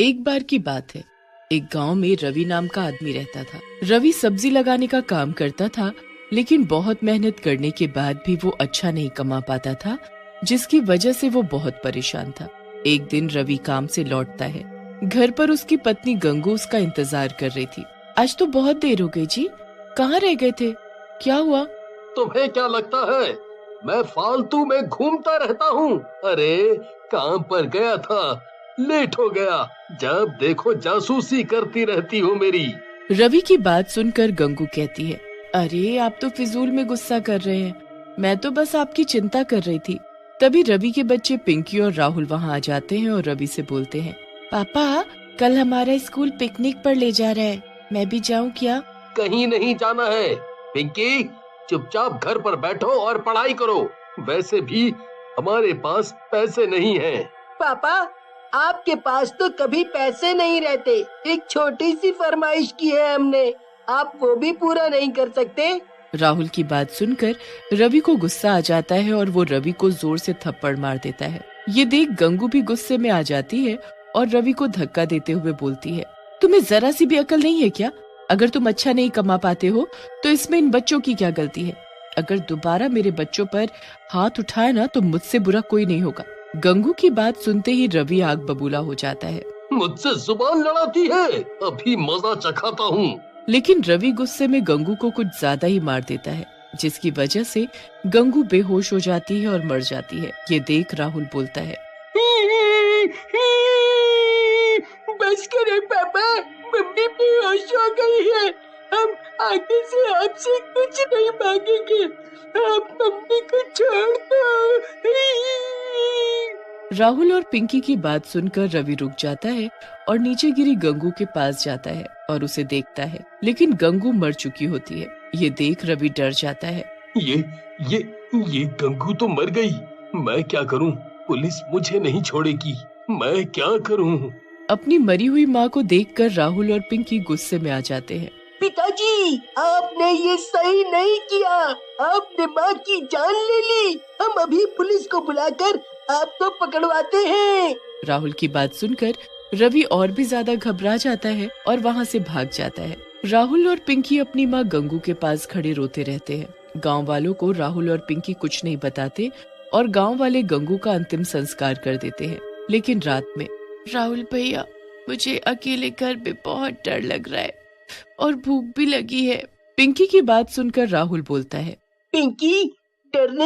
एक बार की बात है, एक गांव में रवि नाम का आदमी रहता था। रवि सब्जी लगाने का काम करता था, लेकिन बहुत मेहनत करने के बाद भी वो अच्छा नहीं कमा पाता था, जिसकी वजह से वो बहुत परेशान था। एक दिन रवि काम से लौटता है। घर पर उसकी पत्नी गंगू उसका इंतजार कर रही थी। आज तो बहुत देर हो गई जी, कहाँ रह गए थे? क्या हुआ? तुम्हें क्या लगता है मैं फालतू में घूमता रहता हूँ? अरे काम पर गया था, लेट हो गया। जब देखो जासूसी करती रहती हो मेरी। रवि की बात सुनकर गंगू कहती है, अरे आप तो फिजूल में गुस्सा कर रहे हैं, मैं तो बस आपकी चिंता कर रही थी। तभी रवि के बच्चे पिंकी और राहुल वहाँ आ जाते हैं और रवि से बोलते हैं, पापा कल हमारा स्कूल पिकनिक पर ले जा रहा है, मैं भी जाऊँ क्या? कहीं नहीं जाना है पिंकी, चुपचाप घर पर बैठो और पढ़ाई करो। वैसे भी हमारे पास पैसे नहीं हैं। पापा, आपके पास तो कभी पैसे नहीं रहते। एक छोटी सी फरमाइश की है हमने, आप वो भी पूरा नहीं कर सकते? राहुल की बात सुनकर रवि को गुस्सा आ जाता है और वो रवि को जोर से थप्पड़ मार देता है। ये देख गंगू भी गुस्से में आ जाती है और रवि को धक्का देते हुए बोलती है, तुम्हें जरा सी भी अकल नहीं है क्या? अगर तुम अच्छा नहीं कमा पाते हो तो इसमें इन बच्चों की क्या गलती है? अगर दोबारा मेरे बच्चों पर हाथ उठाए ना तो मुझसे बुरा कोई नहीं होगा। गंगू की बात सुनते ही रवि आग बबूला हो जाता है। मुझसे जुबान लड़ाती है, अभी मजा चखाता हूँ। लेकिन रवि गुस्से में गंगू को कुछ ज्यादा ही मार देता है, जिसकी वजह से गंगू बेहोश हो जाती है और मर जाती है। ये देख राहुल बोलता है, बस करें पापा, मम्मी बेहोश हो गई है। हम आगे से आपसे कुछ नहीं मांगेंगे, आप मम्मी को छोड़ दो। राहुल और पिंकी की बात सुनकर रवि रुक जाता है और नीचे गिरी गंगू के पास जाता है और उसे देखता है, लेकिन गंगू मर चुकी होती है। ये देख रवि डर जाता है। ये गंगू तो मर गई, मैं क्या करूं? पुलिस मुझे नहीं छोड़ेगी, मैं क्या करूं? अपनी मरी हुई माँ को देखकर राहुल और पिंकी गुस्से में आ जाते हैं। पिताजी, आपने ये सही नहीं किया, आपने माँ की जान ले ली। हम अभी पुलिस को बुलाकर आपको पकड़वाते हैं। राहुल की बात सुनकर रवि और भी ज्यादा घबरा जाता है और वहाँ से भाग जाता है। राहुल और पिंकी अपनी माँ गंगू के पास खड़े रोते रहते हैं। गांव वालों को राहुल और पिंकी कुछ नहीं बताते और गांव वाले गंगू का अंतिम संस्कार कर देते हैं। लेकिन रात में, राहुल भैया, मुझे अकेले घर में बहुत डर लग रहा है और भूख भी लगी है। पिंकी की बात सुनकर राहुल बोलता है, पिंकी, डरने